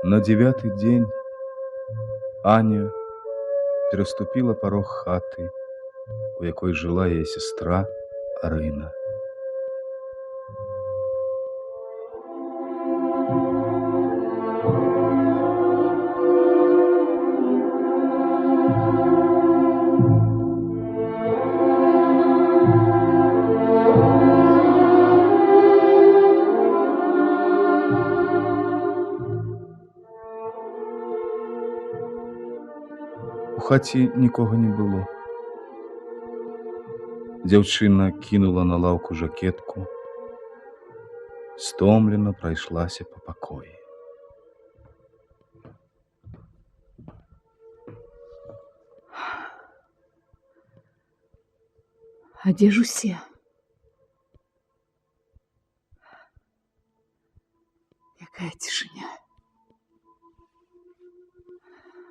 На 9-й день Аня пераступила порог хаты, у якой жыла яе сестра Арына. У хаце нікога не было. Дзяўчына кінула на лаўку жакетку, стомлена прайшлася па пакоі. А дзе ж усе? Якая цішыня.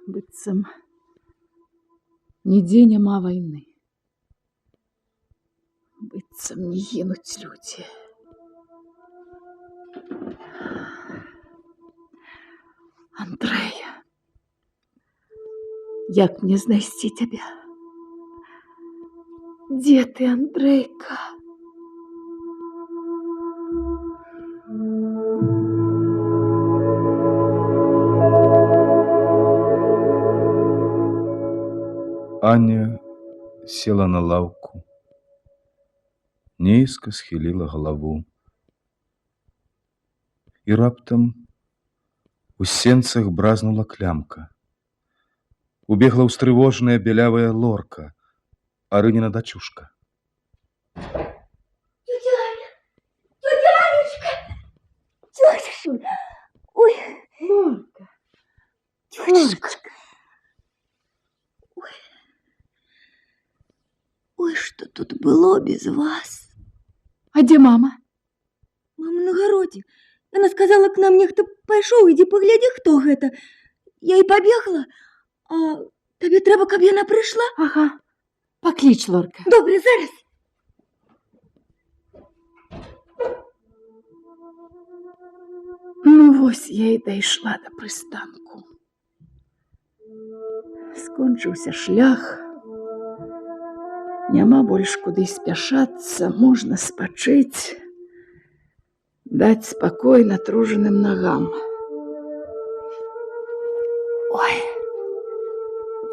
Быццам нідзе няма вайны. Быццам не гінуць людзі. Андрэй, як мне знайсці цябе? Дзе ты, Андрейка? Аня села на лаўку, нізка схіліла галаву. І раптам у сенцах бразнула клямка. Убегла ўстрывожаная бялявая Лорка, Арыніна дачушка. Тётя Аня! Тётя Анечка! Тётюшка! Ой! Лорка! Тётюшка! Ой! Ой, что тут было без вас? А дзе мама? Мама на городе. Она сказала, к нам нехто пайшоў, ідзі паглядзі, хто гэта. Я і пабегла, а табе трэба, каб яна прыйшла? Ага. Пакліч, Лорка. Добре, зараз. Ну, вось я і дайшла да прыстанку. Скончыўся шлях. Няма больш куды спяшацца, можна спачыць, даць спакой натружаным нагам. Ой,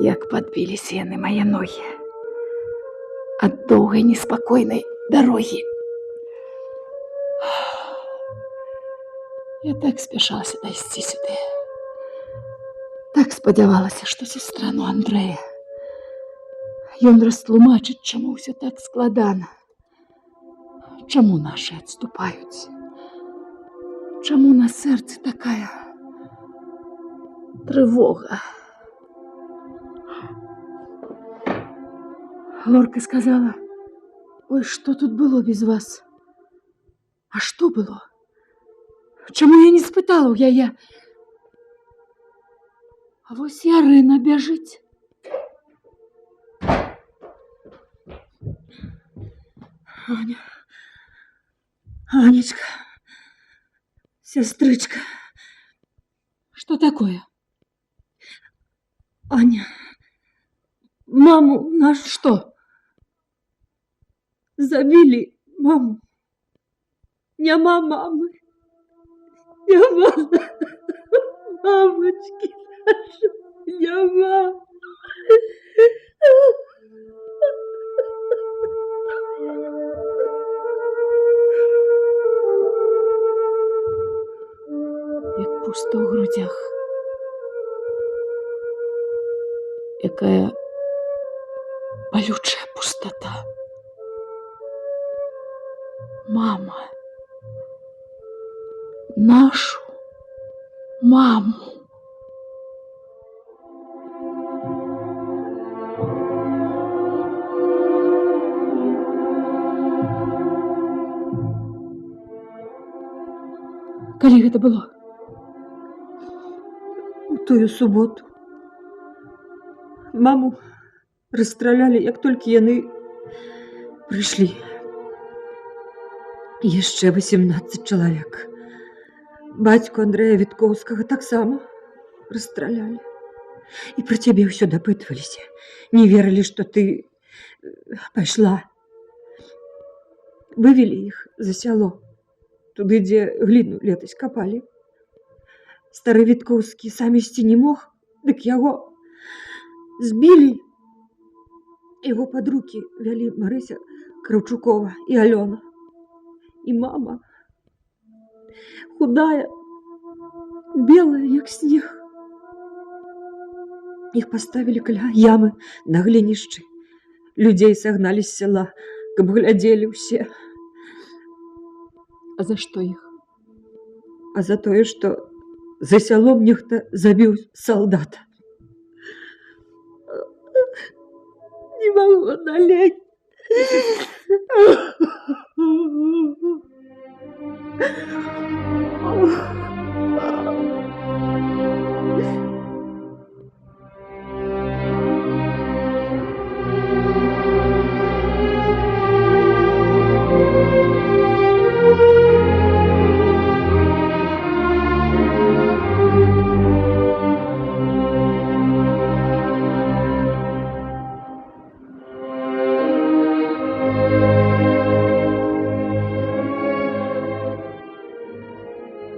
як падбіліся яны мае ногі ад доўгай неспакойнай дарогі. Я так спяшалася дайсці сюды. Так спадзявалася, што сестрану Андрэя. Ён растлумачыць, чаму ўсё так складана. Чаму нашы адступаюць? Чаму на сэрцы такая трывога? Лорка сказала: ой, што тут было без вас? А што было? Чаму я не спытала ў яе? А вось і Арына бяжыць. Аня, Анечка, сестрычка. Что такое? Аня, маму нашу... Что? Забили маму. Няма мамы. Няма мамочки нашей. Няма. Як пусто ў грудях. Якая болючая пустота. Мама. нашу маму. Калі гэта было? У тую суботу маму расстралялі, як толькі яны прыйшлі. Яшчэ 18 чалавек. Бацьку Андрэя Віткоўскага таксама расстралялі. І пра цябе ўсё дапытваліся. Не верылі, што ты пайшла. Вывелі іх за сяло, туды, дзе гліну летась капалі. Стары Віткоўскі сам ісці не мог, дык яго збілі. Яго пад рукі вялі Марыся Краўчукова і Алёна. І мама, худая, белая, як снег. Іх паставілі каля ямы на глінішчы. Людзей сагналі з сяла, каб глядзелі ўсе. А за што іх? А за тое, што за сялом нехта забіў салдата. Не магу далей.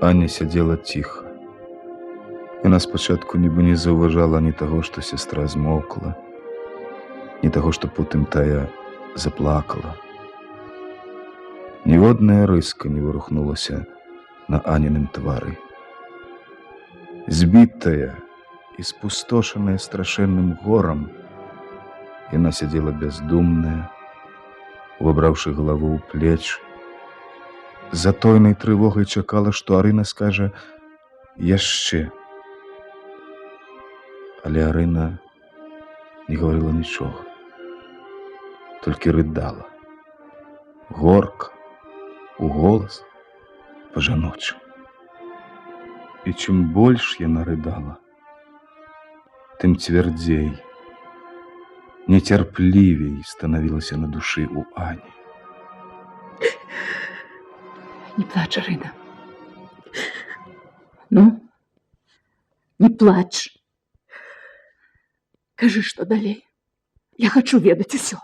Аня сядзела ціха. Яна спачатку нібы не заўважала ні таго, што сястра змоўкла, ні таго, што потым тая заплакала. Ніводная рыска не вырухнулася на Аніным твары. Збітая і спустошаная страшэнным горам, яна сядзела бяздумная, увабраўшы галаву ў плечы, затойнай трывогай чакала, што Арына скажа яшчэ. Але Арына не гаварыла нічога, толькі рыдала. Горка, у голас, па-жаночы. І чым больш яна рыдала, тым цвярдзей, нецярплівей станавілася на душы ў Ані. Не плач, Арына. Ну, не плач. Кажы, што далей. Я хачу ведаць усё.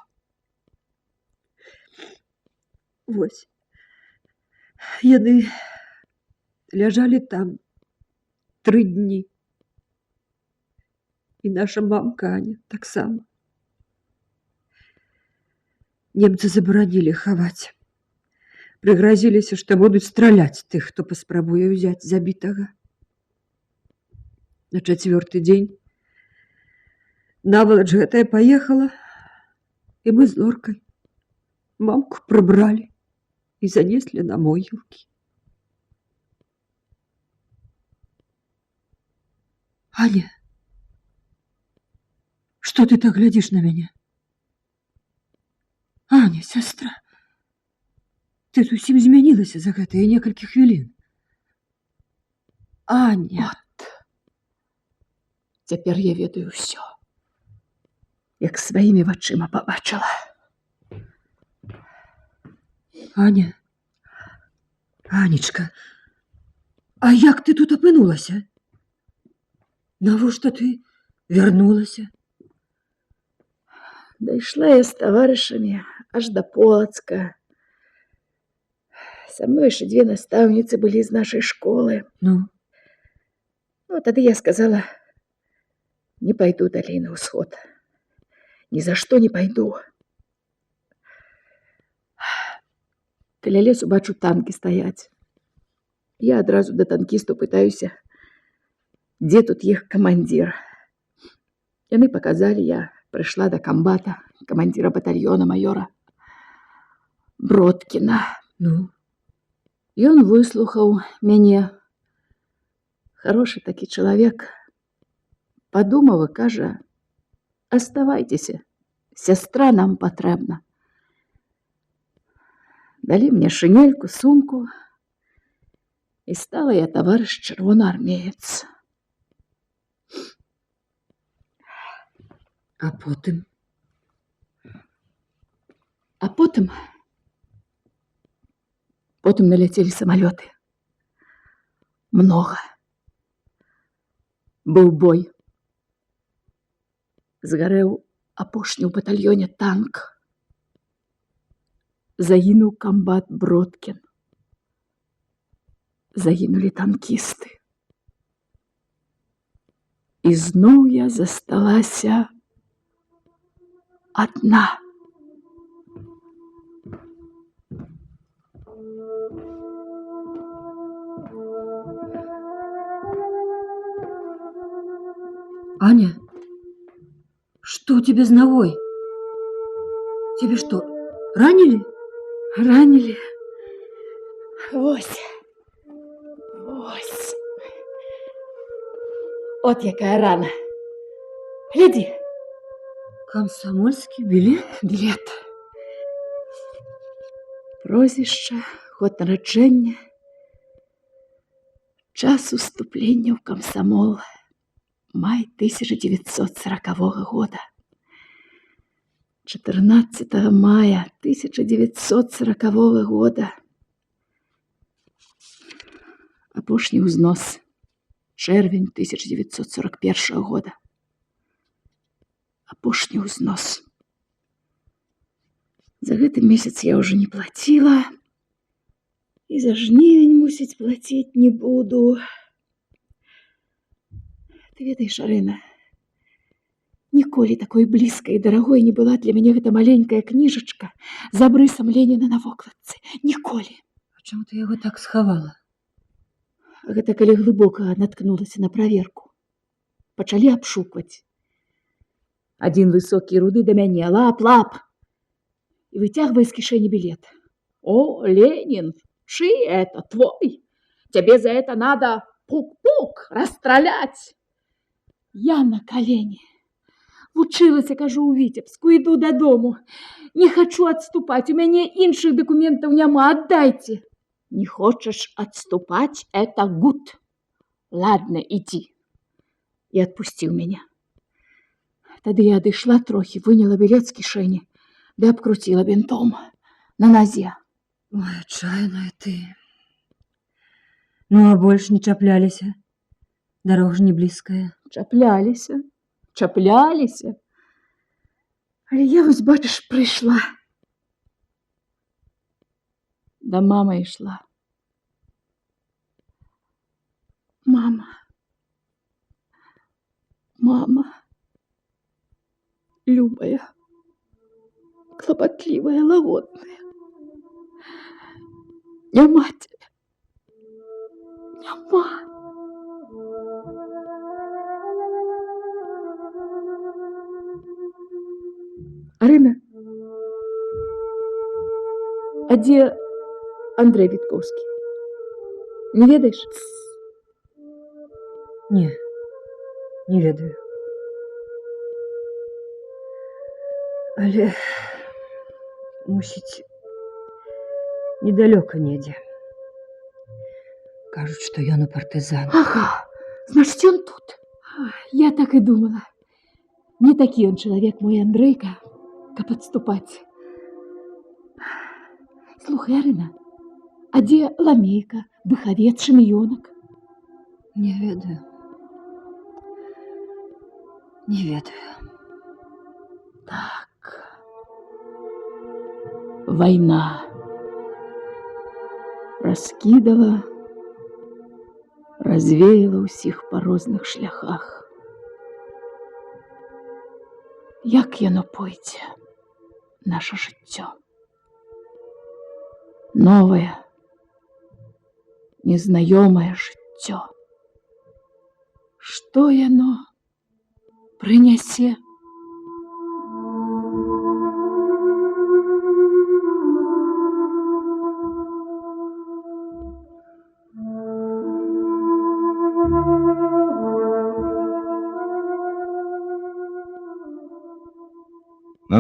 Вось. Яны ляжалі там 3 дні. І наша мамка Аня таксама. Немцы забаранілі хаваць. Прыгразіліся, што будуць страляць тых, хто паспрабуе ўзяць забітага. На 4-й дзень навалач гэтая паехала, і мы з Лоркай мамку прыбралі і занеслі на могілкі. Аня, што ты так глядзіш на мяне? Аня, сястра, ты зусім змянілася за гэтыя некалькі хвілін. Аня. От. Цяпер я ведаю ўсё. Як сваімі вачыма пабачыла. Аня, Анечка, а як ты тут апынулася? Навошта ты вярнулася? Дайшла я з таварышамі аж да Полацка. Са мной яшчэ 2 настаўніцы былі з нашай школы. Ну, Тады я сказала, не пайду далей на ўсход. Ні за што не пайду. Каля лесу бачу, танкі стаяць. Я адразу да танкістаў пытаюся, дзе тут іх камандзір. Яны паказалі, я прыйшла да камбата, камандзіра батальёна майора Бродкіна. ну, Ён выслухаў мяне. Хороший такі чалавек. Падумаў і кажа: «Аставайцеся, сястра нам патрэбна». Далі мне шинельку, сумку, і стала я таварыш чырвонаармеец. А потым? А потым наляцелі самалёты. Многа. Быў бой. Згарэў апошні ў батальёне танк. Загінуў камбат Бродкін. Загінулі танкісты. І зноў я засталася адна. Аня, что у тебя с ногой? Тебе что, ранили? Ранили. Вось. От якая рана. Гляди. Комсомольский билет? Билет. Прозвище, год нараджэння, час уступлення ў камсамол. Май 1940 года. 14 мая 1940 года. Апошні ўзнос. Чэрвень 1941 года. Апошні ўзнос. За гэты месяц я ўжо не плаціла. І за жнівень, мусіць, плаціць не буду. Ты ведаеш, Арына, ніколі такой блізкай і дарагой не была для мяне гэта маленькая кніжачка з абрысам Леніна на вокладцы. Ніколі. А чаму ты яго так схавала? Гэта калі глыбока наткнулася на праверку. Пачалі абшукваць. Адзін высокі руды да мяне: лап, і вытягвае з кішэні білет. «О, Ленин, чый это? Твой? Тебе за это надо пук-пук расстралять!» Я на колени. Вучылася, кажу, у Витебску, иду додому. Не хочу отступать, у меня іншых документов няма, отдайте. Не хочешь отступать, это гуд. Ладно, иди. И отпустил меня. Тогда я отошла трохи, выняла билет с кишени, да обкрутила бинтом на нозе. Ой, отчаянная ты. Ну, а больше не чаплялись? Дорога ж не близкая. Чаплялись. Але я, вось, бачиш, прийшла. До мамы йшла. Мама, любая, клопотливая, лагодная. Няма тебя. Няма. Арина, а где Андрей Витковский? Не ведаешь? Не ведаю. Але, мусіць, недалёка недзе. Кажуць, што ён у партызан. Ага, значит, он тут. Я так и думала. Не такі он человек, мой Андрейка, каб отступать. Слухай, Арина, а где Ламейка, Быховец, Шемьёнок? Не ведаю. Так. Война раскидала, развеяла усіх па розных шляхах. Як яно пойдзе, наше жыццё? Новое, незнаёмае жыццё. Што яно прынясе?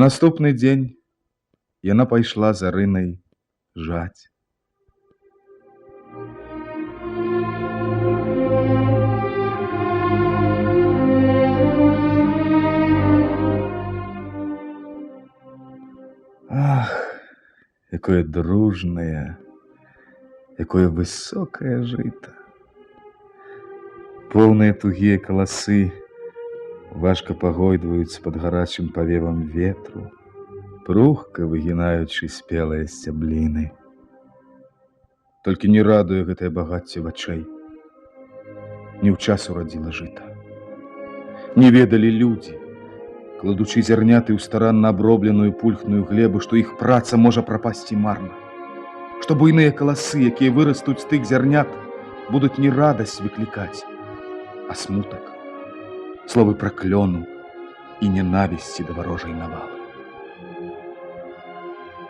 наступны дзень яна пайшла за Рынай жаць. Ах, якое дружнае, якое высокае жыта. Поўныя тугія каласы важка пагойдваюцца пад гарачым павевам ветру, прухка выгінаючы спелыя сцябліны. Толькі не радуе гэтае багацце вачэй. Не ў час урадзіла жыта. Не ведалі людзі, кладучы зярняты ў старанна абробленую пульхную глебу, што іх праца можа прапасці марна, што буйныя каласы, якія вырастуць з тых зярнят, будуць не радасць выклікаць, а смутак, словы праклёну і ненавісці да варожай навалы.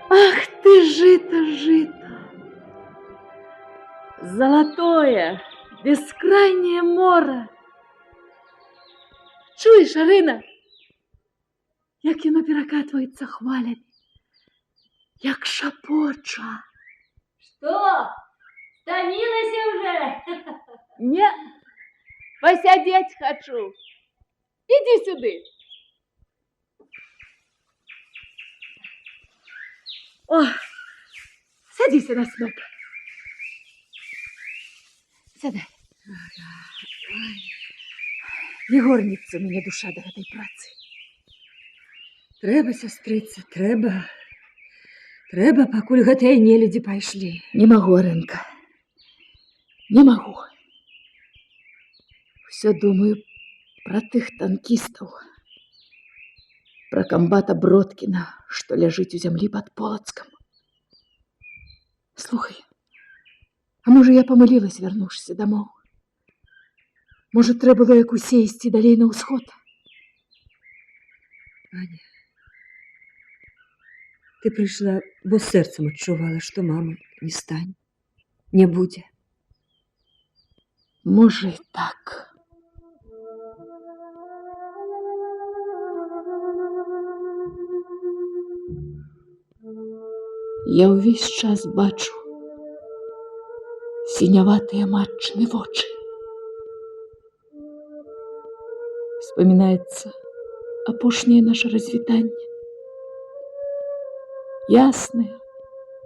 Ах ты, жыта, жыта! Золотое, бескрайнее море! Чуеш, Арына? Як яно перакатваецца хвалямі, як шапоча. Что? Стомилась уже? Не, посидеть хочу. Иди сюда. О, садись на сноп. Сядай. Не горнится мне душа до этой працы. Трэба, сястрыца, трэба. Трэба, пакуль гэтыя нелюдзі пайшлі. Не могу, Рынка. Не могу. Все думаю про тых танкістаў, про камбата Бродкіна, што ляжыць у зямлі пад Полацкам. Слухай, а можа я памылілась, вярнуўшыся дамоў? Можа, трэба было як усе ісці далей на ўсход? Аня, ты прыйшла, бо сэрцам адчувала, што мамы не стане, не будзе. Можа, і так. Я ўвесь час бачу сіняватыя матчыны вочы. Вспоминается апошняе наше развітанне. Ясная,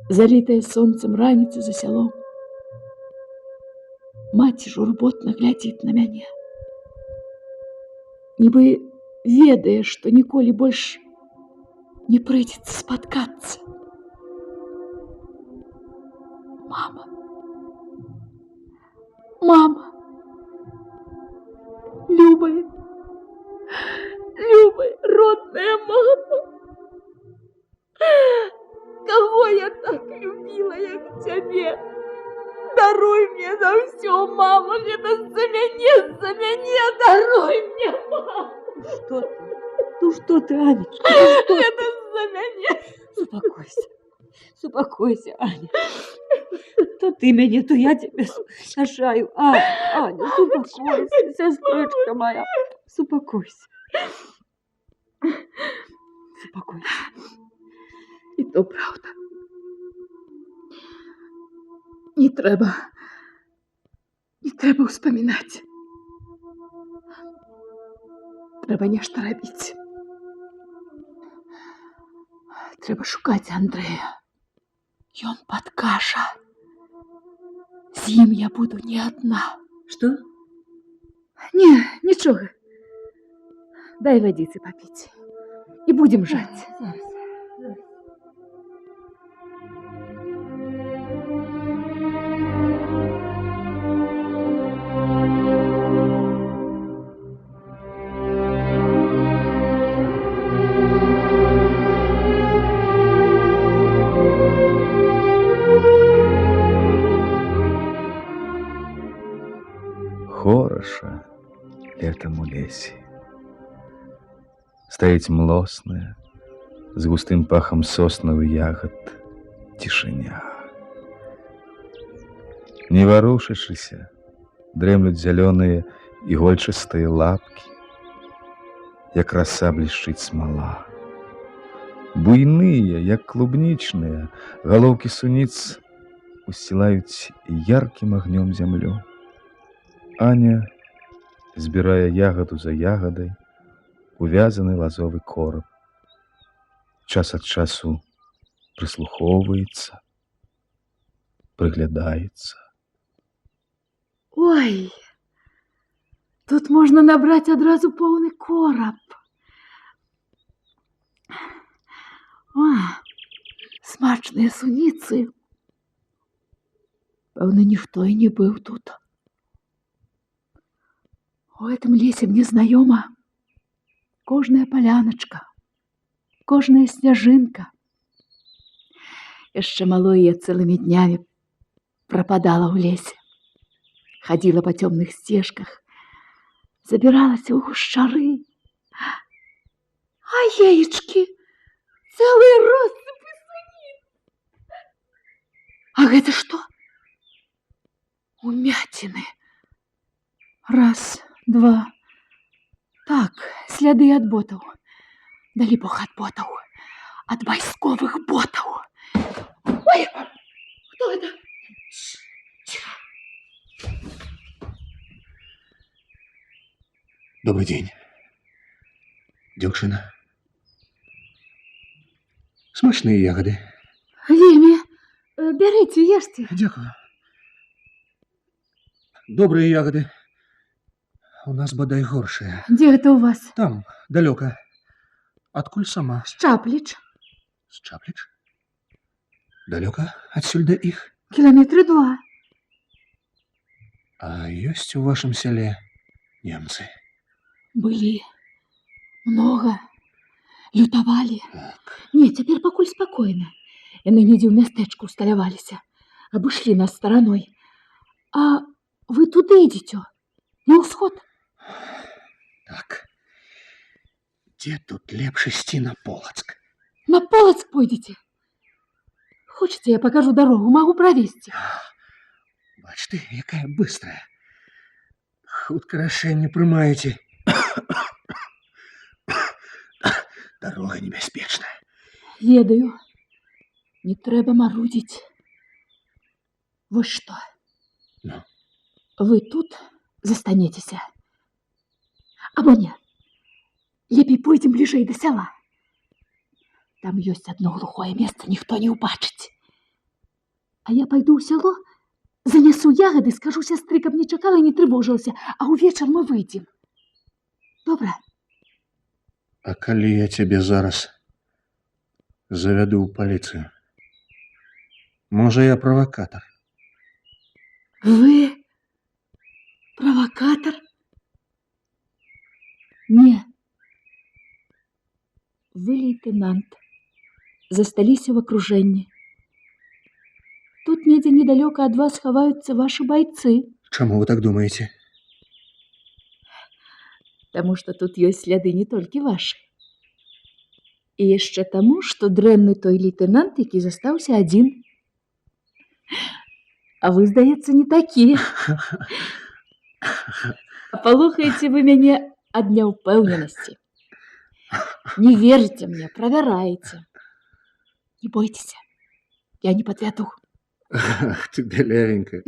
залитая солнцем раніца за сялом. Маці журботна глядзіць на мяне. Нібы ведае, што ніколі больш не прыйдзецца спаткацца. Мама. Мама. Любая. Любая, родная мама. Кого я так любила, як цябе? Даруй мне за все, мама. Это за мяне, даруй мне, мама. Что ты? Ну что ты, Анечка? Ну, что Это ты? за мяне. Успокойся, Аня. То ты мяне, то я тебе сажаю. Аня, успокойся, сестричка моя. Успокойся. Успокойся. І то правда. Не трэба ўспамінаць. Трэба нешта рабіць. Трэба шукаць Андрэя. Ён падкажа. З ім я буду не адна. Что? Не, нічога. Дай вадзіцы папіць. І будзем жаць. Зараз. Хораша летом у лесе. Стоять млосная, с густым пахом соснов и ягод, тишиня. Не ворушившися, дремлют зеленые игольчатые лапки, як роса блещит смола. Буйныя, як клубнічныя, галоўкі суніц усцілаюць яркім агнём зямлю. Аня збірае ягаду за ягадай увязаны лазовы кораб. Час ад часу прыслухоўваецца, прыглядаецца. Ой, тут можна набраць адразу поўны кораб. О, смачныя суніцы. Пэўна, ніхто і не быў тут. У гэтым лесе мне знаёма кожная паляначка, кожная сняжынка. Яшчэ малой я цэлымі днямі прападала ў лесе. Хадзіла па цёмных сцежках, забіралася ў гушчары. А яечкі, цэлыя россыпы суніц. А гэта што? Умяціны. Раз, два. Так, сляды ад ботаў. Далі бог ад ботаў. Ад вайсковых ботаў. Ой, хто гэта? Добрый день, дзяўчына. Смачныя ягоды. Вельмі. Бярыце, ешце. Дякую. Добрыя ягоды. У нас бадай горшыя. Дзе гэта ў вас? Там, далёка. Адкуль сама? Шчапліч. З Чапліч? Далёка адсюль да іх? Кіламетры 2. А ёсць у вашым сяле немцы? Былі. Многа. Лютавалі. Так. Не, цяпер пакуль спакойна. Яны недзе ў мястэчку усталяваліся. Абышлі нас стараной. А вы туды ідзеце? На ўсход? Так. Дзе тут лепш ісці на Полацк? На Полацк пойдзеце? Хочаце, я пакажу дарогу, магу правесці. Бач ты, якая быстрая. Хутка рашэнне прымаеце. Дарога небяспечная. Ведаю. Не трэба марудзіць. Вось што. Ну? Вы тут застанецеся. Або не. Лепей пойдзем бліжэй да сяла. Там ёсць адно глухое месца, ніхто не ўбачыць. А я пайду ў сяло, занясу ягады, скажу сястры, каб не чакала і не трывожылася, а ўвечар мы выйдзем. Добра? А калі я цябе зараз завяду ў паліцыю? Можа, я правакатар? Вы правокатор? Не. Вы лейтенант. Засталіся в окружэнні. Тут недзе недалёка ад вас хаваюцца ваши бойцы. Чаму вы так думаеце? Таму што тут ёсць сляды не толькі ваши. І яшчэ таму, што дрэнны той лейтенант, які застаўся адзін. А вы, здаецца, не такі. Палохаеце вы мяне ад няўпэўненасці. Не верыце мне, правяраеце. Не бойцеся, я не падвяду. Ах, ты бялявенькая.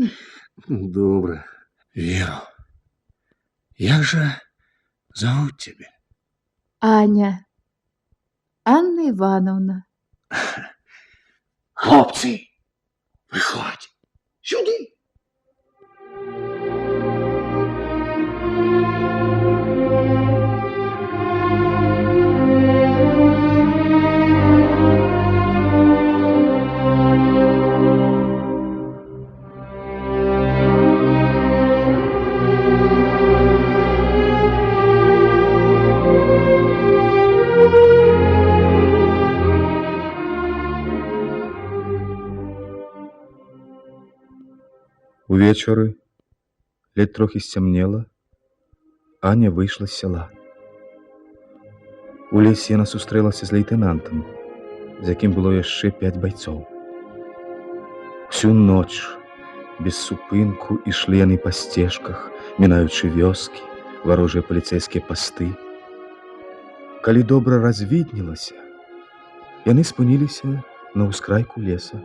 Добра, веру. Як жа завуць цябе? Аня. Анна Ивановна. Хлопцы, выходь сюды. Увечары, ледь трохі сцямнела, Аня выйшла з сяла. У лесе яна сустрэлася з лейтенантам, з якім было яшчэ 5 байцоў. Всю ноч, без супынку, ішлі яны па сцежках, мінаючы вёскі, варожыя паліцэйскія пасты. Калі добра развіднілася, Яны спыніліся на ўскрайку леса.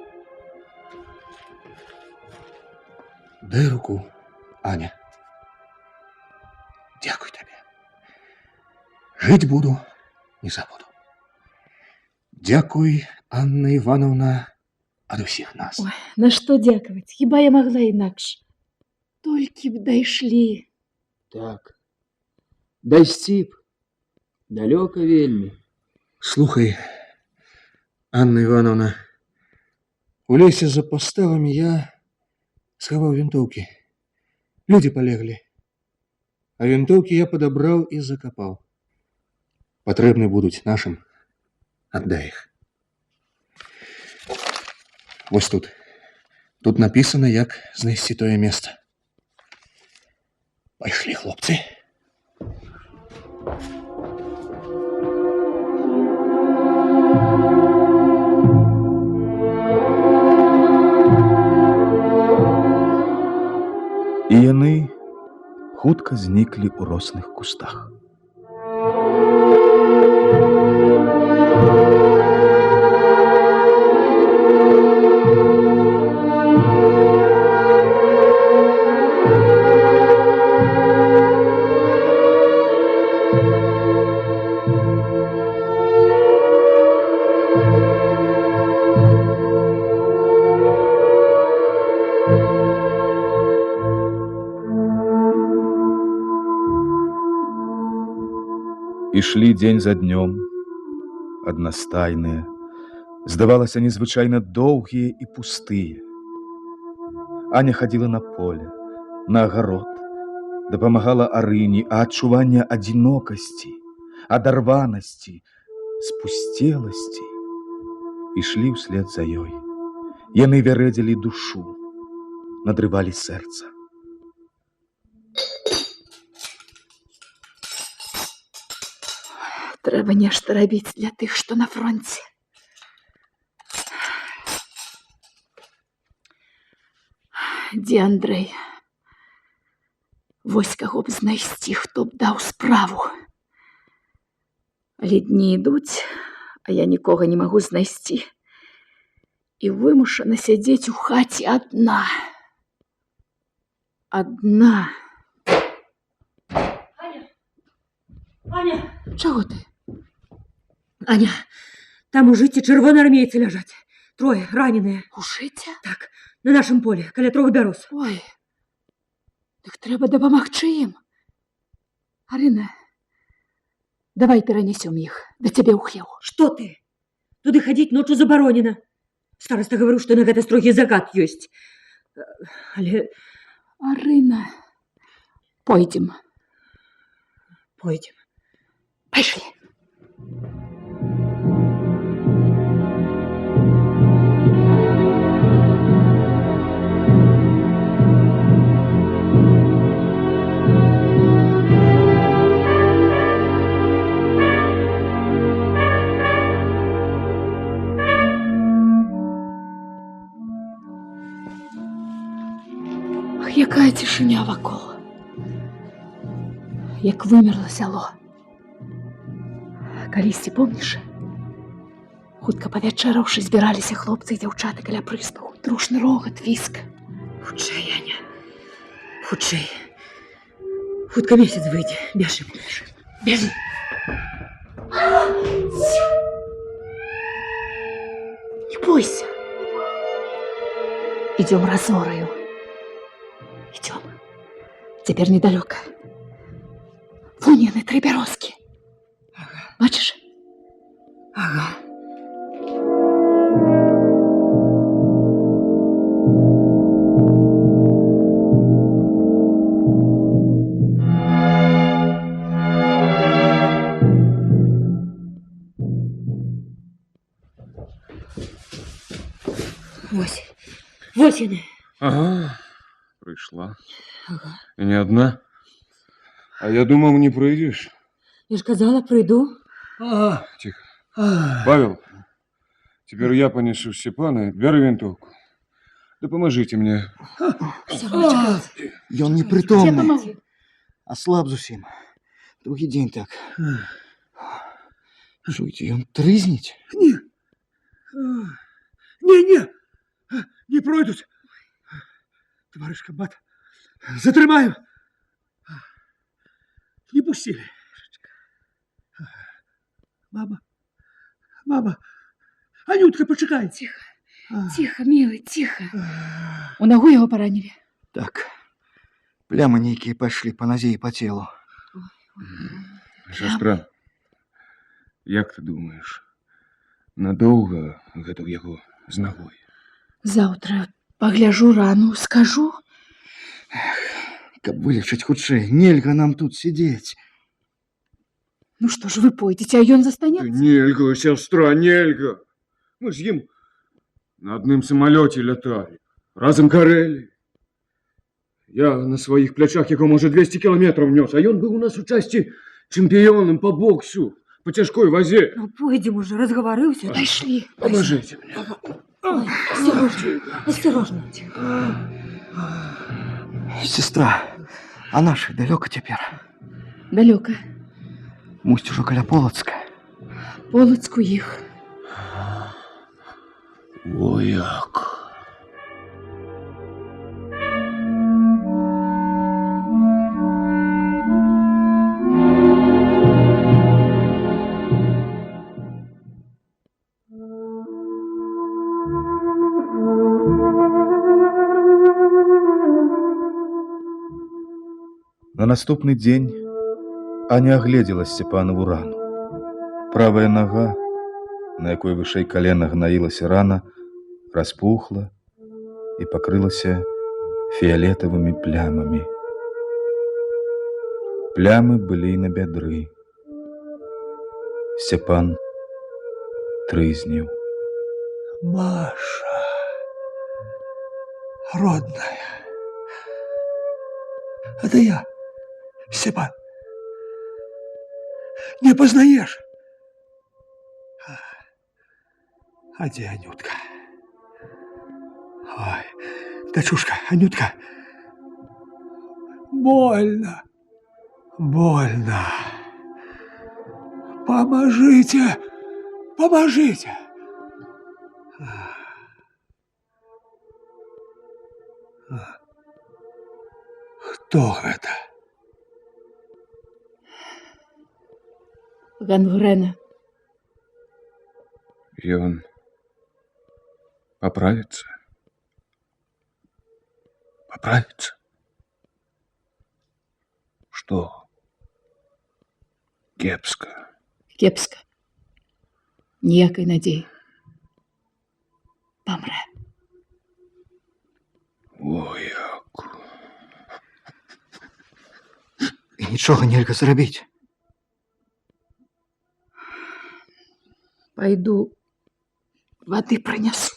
Дай руку, Аня. Дякую тебе. Жить буду, не забуду. Дякуй, Анна Івановна, ад усіх нас. Ой, на што дзякаваць? Хіба я магла інакш? Толькі б дайшлі. Так. Дайсці б. Далёка вельмі. Слухай, Анна Івановна, у лесе за поставами я схаваў вінтоўкі. Людзі палеглі. А вінтоўкі я падабраў і закапаў. Патрэбны будуць нашым. Аддай іх. Вось тут. Тут напісана, як знайсці тое месца. Пайшлі, хлопцы. І яны хутка зніклі ў росных кустах. Ішлі дзень за днём, аднастайныя, здавалася, незвычайна доўгія і пустыя. Аня хадзіла на поле, на агарод, дапамагала Арыні, а адчуванне адзінокасці, адарванасці, спусцеласці ішлі ўслед за ёй. Яны вярэдзілі душу, надрывалі сэрца. Трэба нешта рабіць для тых, што на фронце. Дзе Андрэй? Вось каго б знайсці, хто б даў справу. Але дні ідуць, а я нікога не магу знайсці. І вымушана сядзець у хаце адна. Адна. Аня! Чаго ты? Аня, там у жыцці чырвонаармейцы ляжаць. Трое, раненыя. У жыцця? Так, на нашым полі, каля 3 бяроз. Ой, дык трэба дапамагчы ім. Арына, давай перанесём іх да цябе ў хлеў. Што ты? Туды хадзіць ноччу забаронена. Староста гаварыў, што на гэта строгі закат ёсць. Але... Арына, пойдзем. Пойдзем. Пайшлі. Ах, якая цішыня вакол. Як вымерла сяло. Калісьці, помніш? Хутка павячэраўшы збіраліся хлопцы і дзяўчаты каля прыстаў. Дружны рогат, віск. Хутчэй, Аня. Хутчэй. Хутка месяц выйдзе. Бяжы, бяжы. Бяжы. Не бойся. Идем разорою. Идем. Теперь недалёка. Вон яны, 3 бярозкі. Бачыш? Ага. Вось яны. Ага, прийшла. Ага. И не одна. А я думал, не пройдешь. Я ж казала, прыйду. Тихо. Павел, теперь я понесу Степана, бяры винтовку. Да поможите мне. Ён непрытомны. Аслаб зусім. Другі дзень так. Чуйце, ён трызніць? Не, Не, не пройдуць. Товарищ комбат, затрымаю. Не пустили. Мама, Анютка, почекай. Тихо, тихо, милый, тихо. У ногу его поранили. Так, плямы нейкія пайшлі па назе і па целу. Сестра, як ты думаешь, надолго гэта ў яго з ногой? Завтра погляжу рану, скажу. Каб вылечыць хутчэй, нельга нам тут сидзець. Ну что ж вы пойдете, а ён застанется? Нельга, сестра, нельга. Мы з ім на адным самалёце ляталі, разам карэлі. Я на сваіх плячах яго, можа, 200 кілометраў нёс, а ён быў у нас у часці чэмпіёнам по боксу, по цяжкой вазе. Ну, пойдем уже, разговорился. Пошли. Поможите мне. Ой, осторожно. Сестра, а наши далёка цяпер? Далеко. Мусць ужо каля Полацка. Полоцку их. О, як. На наступны дзень Аня агледзела Сцяпанову рану. Правая нога, на якой вышэй калена гнаілася рана, распухла і пакрылася фіялетавымі плямамі. Плямы былі на бядры. Сцяпан трызніў. Маша, родная. Это я, Степан. Не познаешь? А где Анютка? Ой, дочушка, Анютка. Больно. Поможите. Кто это? Гангрена. И он поправится? Поправится? Что? Кепска. Кепска. Ніякай надеи. Помре. Ой, як. І нічога нельга зрабіць. Пойду воды принесу.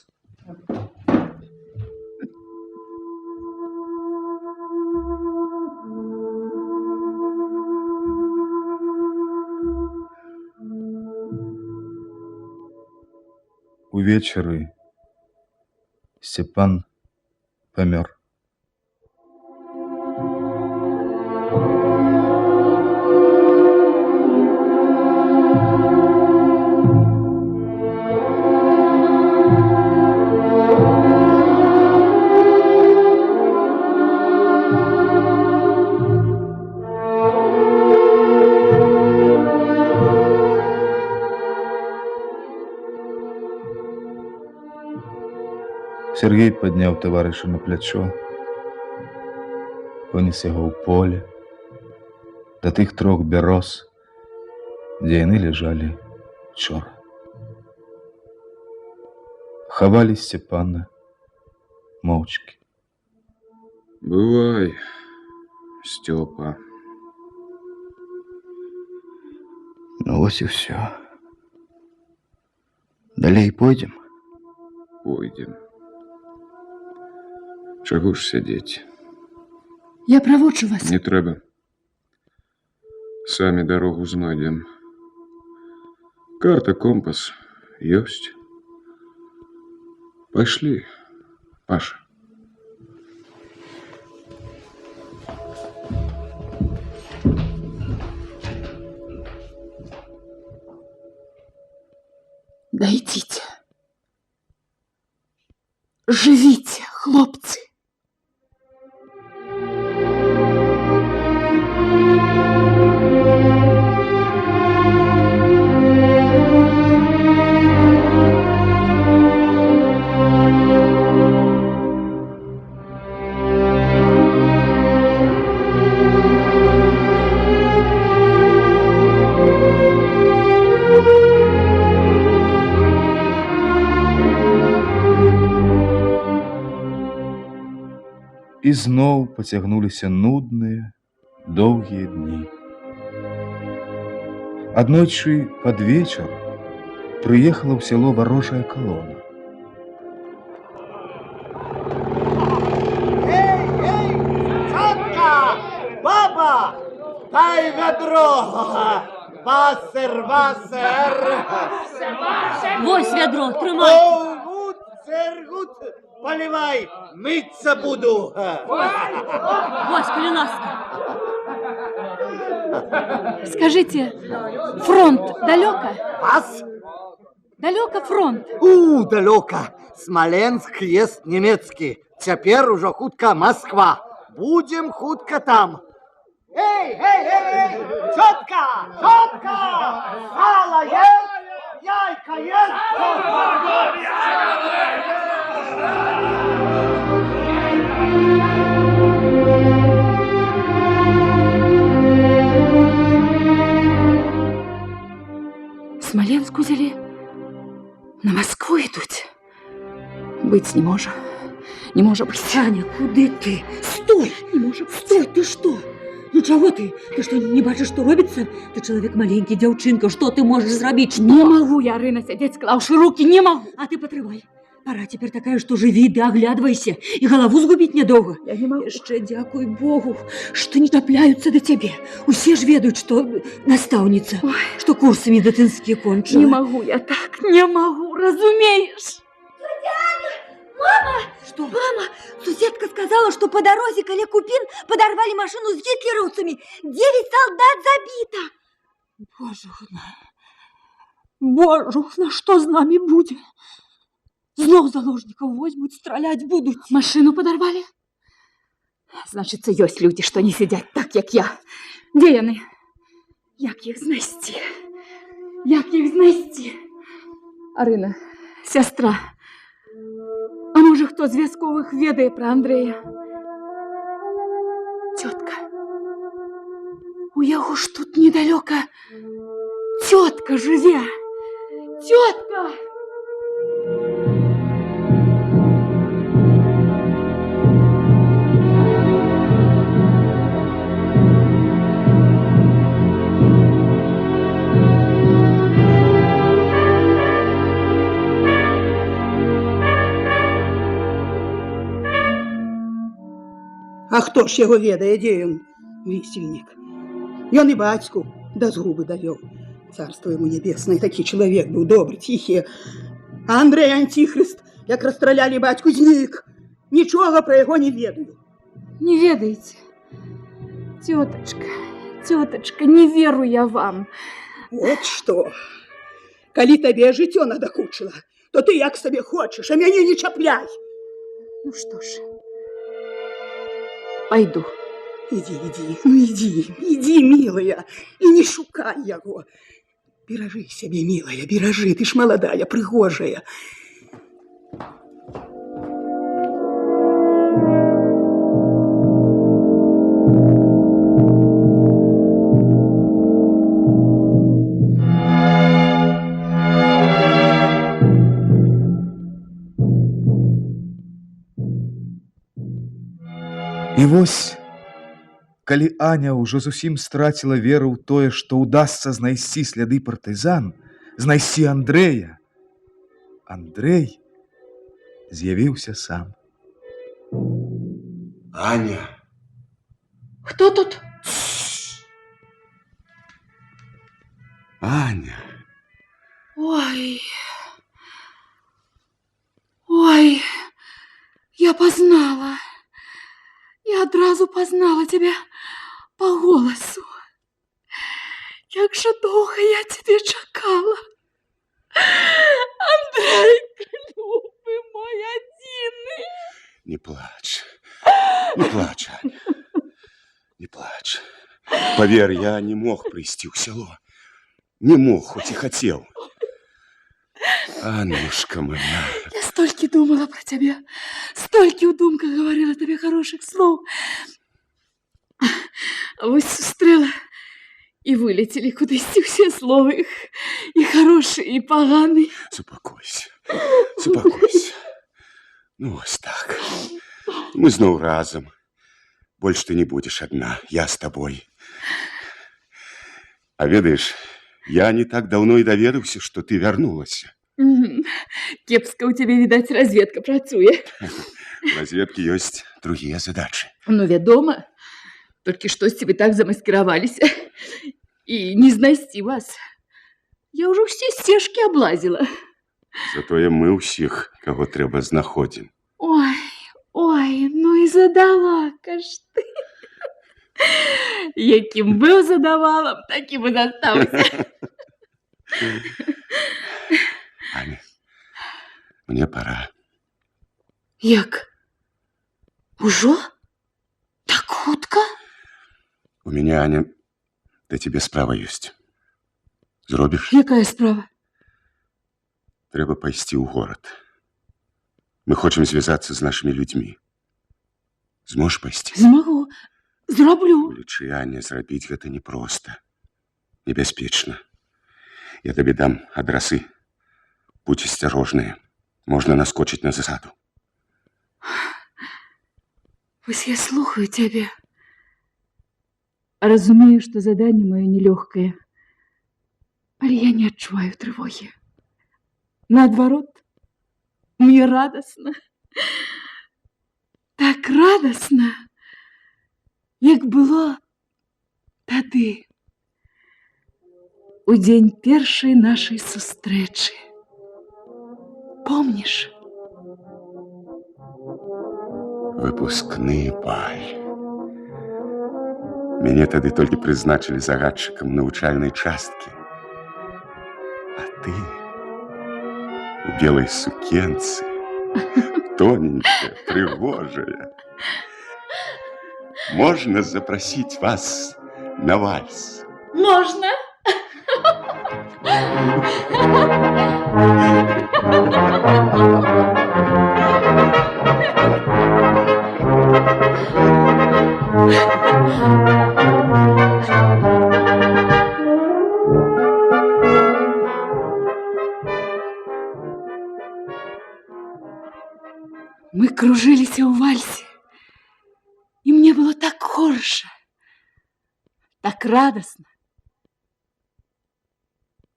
Увечары Сцяпан памёр. Сергей падняў таварыша на плячо, понес яго ў поле, да тых 3 бяроз, дзе яны ляжалі учора. Хавалі Сцяпана моўчкі. Бывай, Степа. Ну вось і ўсё. Далей пойдзем? Пойдем. Чего ж сидеть? Я проводжу вас. Не трэба. Сами дорогу знайдем. Карта, компас ёсць. Пошли, Паша. Да идите. Живите, хлопцы! І зноў пацягнуліся нудныя, доўгія дні. Аднойчы пад вечар прыехала ў сяло варожая калона. Эй, цётка, баба, дай ведро. Васер. Вось вядро, трымай. Гуд, поливай, мыться буду. Вось, калі ласка. Скажите, фронт далеко? Вас? Далеко фронт? Далеко. Смоленск есть немецкий. Теперь уже хутка Москва. Будем хутка там. Эй, тетка! Сало есть? Яйка есть? Смоленск узяли? На Москву идут? Быть не может. Не может быть. Таня, куды ты? Стой! Не может быть. Стой, ты что? Ну чего ты? Ты что, не бачишь, что робится? Ты человек маленький, девчинка, что ты можешь зробить? Что? Не могу я, Арина, сидеть, склавши руки, не могу. А ты потрывай. Пора теперь такая, что живи, да оглядывайся. И голову сгубить недолго. Я не могу. Еще дякуй Богу, что не чапляются до тебе. Усе ж ведают, что наставница, Ой. что курсы медицинские кончила. Не могу я так, не могу, разумеешь? Что? Мама, суседка сказала, что по дороге к Купин подорвали машину с гитлеровцами. 9 солдат забито. Боже, что с нами будет? Знов заложников возьмут, стрелять будут. Машину подорвали? Значит, есть люди, что не сидят так, как я. Где яны? Як їх знайти? Як їх знайти? Арина, сестра, а може хто з військових ведає про Андрея? Тетка, у яго ж тут недалеко тетка живе. Тетка! А хто ж його ведає, де він, вісельник? Ён і бацьку да згуби давёў. Царство ему небесное, такі чалавек быў добры, тихі. А Андрей Антихрист, як расстралялі бацьку, знік. Нічога про яго не ведаю. Не ведаете? Теточка, не веру я вам. Вот что. Калі табе жыццё надакучыла, то ты як сабе хочаш, а мяне не чапляй. Ну что ж, пойду. Иди, милая, и не шукай яго. Беражи сябе, милая, беражи, ты ж маладая, прыгожая. І вось, калі Аня ўжо зусім страціла веру ў тое, што ўдасца знайсці сляды партызан, знайсці Андрэя, Андрэй з'явіўся сам. Аня. Кто тут? Аня. Ой, я познала. Я одразу познала тебя по голосу. Як же долго я тебе чакала. Андрейка, любый мой один. Не плачь. Не плачь, Аня. Не плачь. Поверь, я не мог прийти в село. Не мог, хоть и хотел. Аннушка моя. Я столько думала про тебя, столько у думках говорила тебе хороших слов. А вот сустрела, и вылетели кудись все слова их, и хорошие, и поганые. Заспокойся, заспокойся. Ну, ось так. Мы снова разом. Больше ты не будешь одна, я с тобой. А ведаешь, я не так давно и доведался, что ты вернулась. Кепска у тебя, видать, разведка працуе. В разведке есть другие задачи. Ну, вядома, только штось вы так замаскировались и не знайсці вас. Я уже все стежки облазила. Затое мы усіх, кого трэба, знаходзім. Ой, ой, ну и задавака ж ты. Яким был задавалом, таким и застался. Аня, мне пора. Як? Ужо? Так хутка? У меня, Аня, да тебе справа есть. Зробишь? Якая справа? Трэба пайсці ў горад. Мы хочам звязацца з нашымі людзьмі. Зможаш пайсці? Змагу. Зроблю. Лічы, Аня, зрабіць гэта непроста. Небяспечна. Я табе дам адрасы. Будь осторожная. Можно наскочить на засаду. Вось я слухаю тебя. Разумею, что задание мое нелегкое. Але я не адчуваю трывогі. Наадварот, мне радостно. Так радостно, як было тады, у дзень першай нашай сустрэчы. Помнишь? Выпускны баль. Мяне тады толькі прызначылі загадчыкам навучальнай часткі. А ты у белой сукенцы, тоненькая, пригожая. Можно запросить вас на вальс? Можно. Мы кружились у вальсе, и мне было так хорошо, так радостно.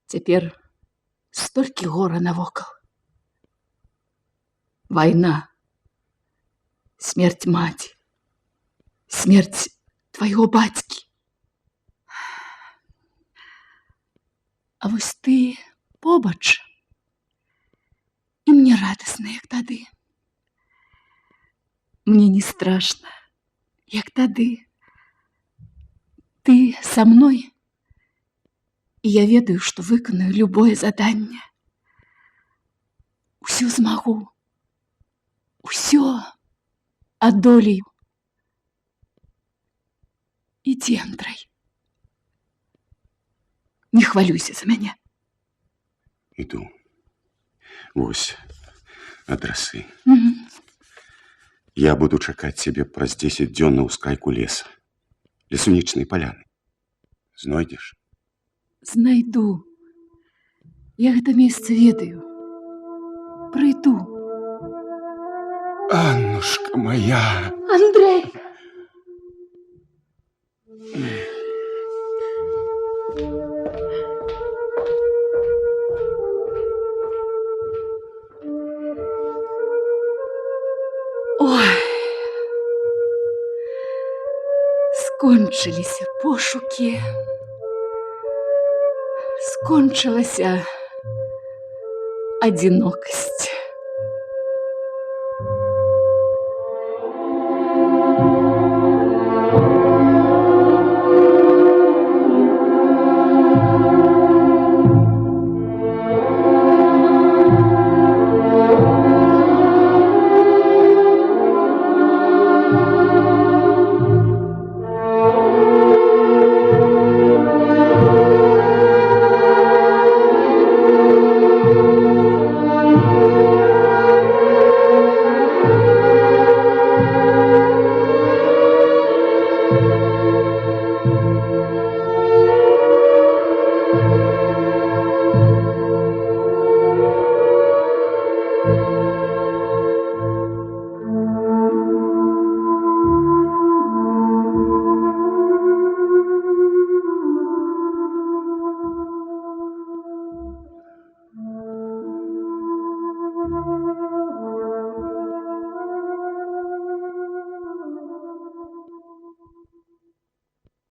Теперь столько гора навокал. Война, смерть мати, смерть твоего батьки. А вось ты побач, и мне радостно, як тады. Мне не страшно, як тады. Ты со мной, и я ведаю, что выконаю любое задание. Усё змагу, усё адолею. Иди, Андрей. Не хвалюйся за меня. Иду. Вось адрасы. Я буду чакаць цябе праз 10 дзён на ўскрайку леса. Ля сунічнай паляны. Знойдзеш? Знайду. Я гэта месца ведаю. Прыйду. Аннушка моя. Андрей! Ой, скончыліся пошукі, скончылася адзінокасць.